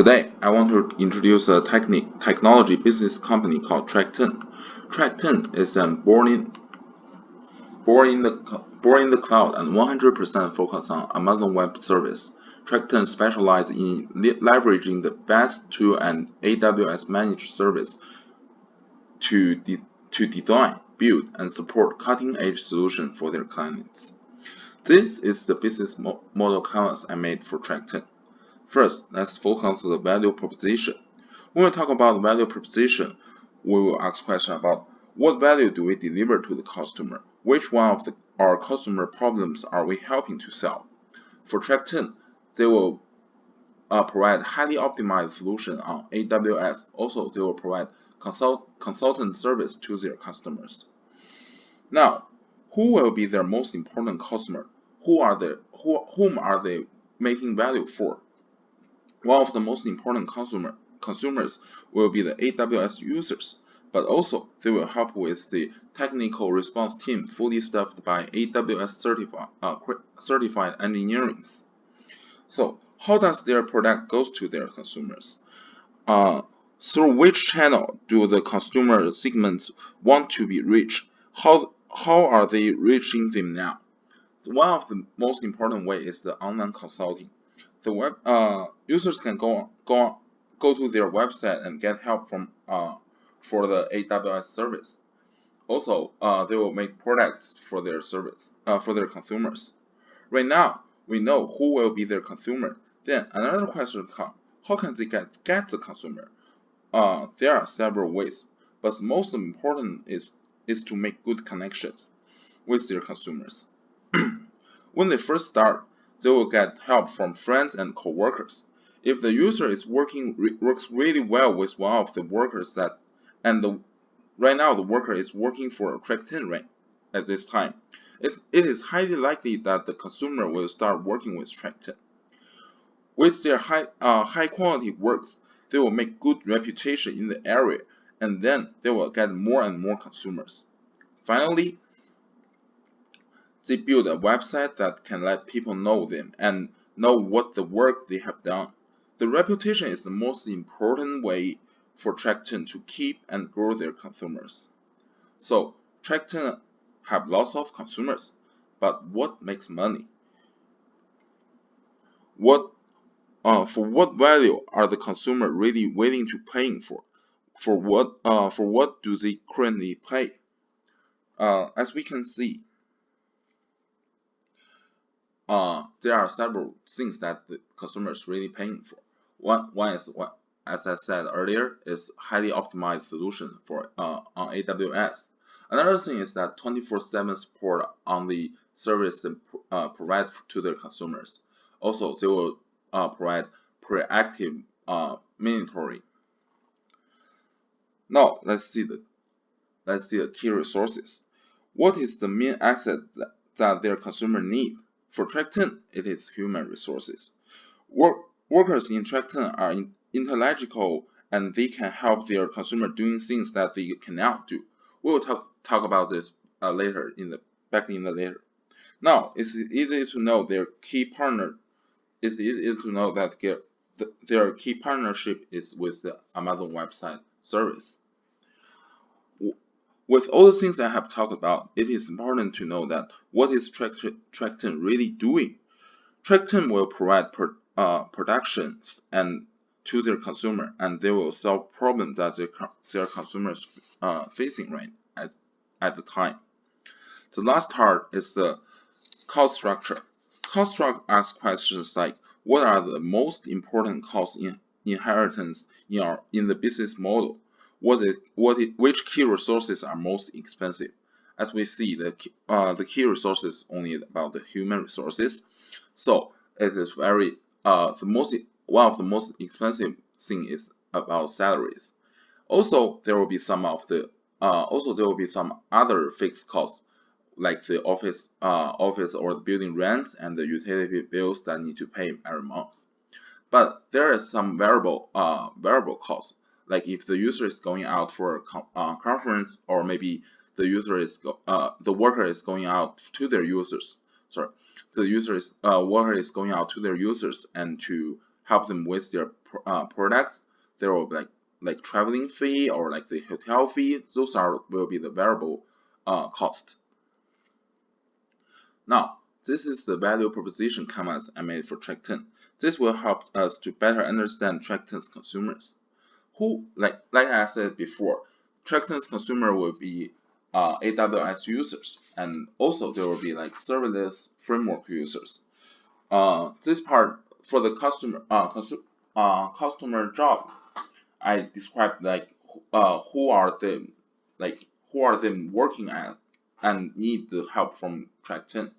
Today, I want to introduce a technology business company called Track10. Track10 is born in the cloud and 100% focused on Amazon Web Service. Track10 specializes in leveraging the best tool and AWS managed service to, to design, build, and support cutting-edge solutions for their clients. This is the business model canvas I made for Track10. First, let's focus on the value proposition. When we talk about value proposition, we will ask questions about what value do we deliver to the customer? Which one of our customer problems are we helping to solve? For Track10, they will provide highly optimized solution on AWS. Also, they will provide consultant service to their customers. Now, who will be their most important customer? Whom are they making value for? One of the most important consumers will be the AWS users, but also they will help with the technical response team fully staffed by AWS certified engineers. So how does their product goes to their consumers? Through which channel do the consumer segments want to be reached? How are they reaching them now? One of the most important way is the online consulting. The web users can go to their website and get help from for the AWS service. Also, they will make products for their service for their consumers. Right now, we know who will be their consumer. Then another question comes: how can they get the consumer? There are several ways, but the most important is to make good connections with their consumers. When they first start, they will get help from friends and coworkers. If the user is works really well with one of the workers right now the worker is working for Track10 right at this time, it is highly likely that the consumer will start working with Track10. With their high quality works, they will make good reputation in the area, and then they will get more and more consumers. Finally, they build a website that can let people know them and know what the work they have done. The reputation is the most important way for Track10 to keep and grow their consumers. So Track10 have lots of consumers, but what makes money? For what value are the consumer really willing to paying for? For what do they currently pay? As we can see, there are several things that the customer is really paying for. One is what, as I said earlier, is highly optimized solution for on AWS. Another thing is that 24/7 support on the service provide to their consumers. Also, they will provide proactive monitoring. Now let's see the key resources. What is the main asset that their consumer need? For Track10, it is human resources. Workers in Track10 are intellectual and they can help their consumer doing things that they cannot do. We will talk about this later later. Now, it's easy to know their key partner. It's easy to know that their key partnership is with the Amazon website service. With all the things I have talked about, it is important to know that what is Track10 really doing? Track10 will provide productions and to their consumer, and they will solve problems that their consumers facing right at the time. The last part is the cost structure. Cost structure asks questions like, what are the most important cost inheritance in the business model? Which key resources are most expensive? As we see, the key resources only about the human resources, so it is very one of the most expensive thing is about salaries. Also, there will be some other fixed costs like the office or the building rents and the utility bills that need to pay every month. But there is some variable costs, like if the user is going out for a conference, or maybe the worker is going out to their users. Sorry, worker is going out to their users and to help them with their products. There will be like traveling fee or like the hotel fee. Those will be the variable cost. Now, this is the value proposition canvas I made for Track10. This will help us to better understand Track10's consumers. Who, like I said before, Track10's consumer will be AWS users, and also there will be like serverless framework users. This part for the customer job, I described like who are them, working at and need the help from Track10.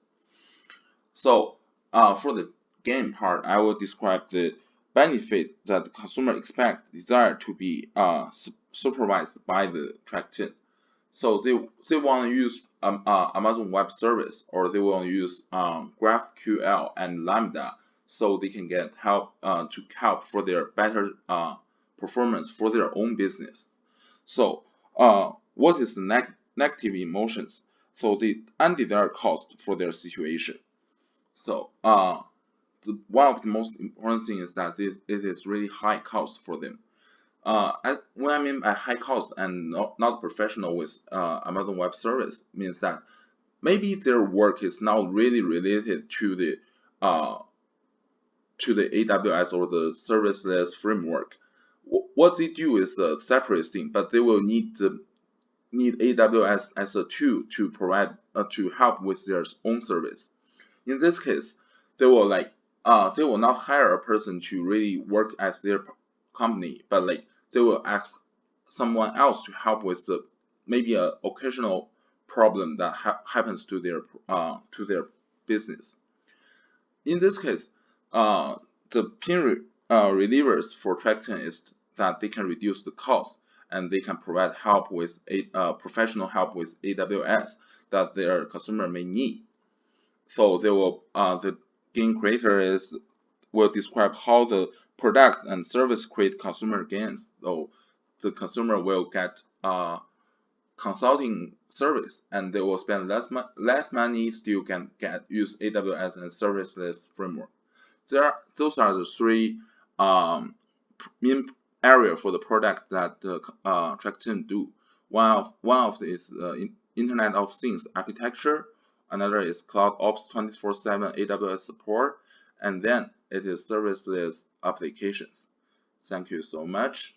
So for the game part, I will describe the benefit that the consumer expect desire to be supervised by the Track10. So they want to use Amazon Web Service, or they want to use GraphQL and Lambda, so they can get help to help for their better performance for their own business. So what is the negative emotions? So the undesired cost for their situation. So one of the most important things is that it is really high cost for them. When I mean by high cost and not professional with Amazon Web Service means that maybe their work is not really related to the AWS or the serverless framework. What they do is a separate thing, but they will need AWS as a tool to provide to help with their own service. In this case, they will they will not hire a person to really work as their company, but like they will ask someone else to help with the maybe a occasional problem that happens to their business. In this case, the pain relievers for Track10 is that they can reduce the cost and they can provide help with professional help with AWS that their customer may need. So they will the game creator will describe how the product and service create consumer gains. So the consumer will get consulting service and they will spend less money, still can use AWS and serverless framework. Those are the three main area for the product that the Track10 do. One of is Internet of Things architecture. Another is Cloud Ops 24/7 AWS support, and then it is serverless applications. Thank you so much.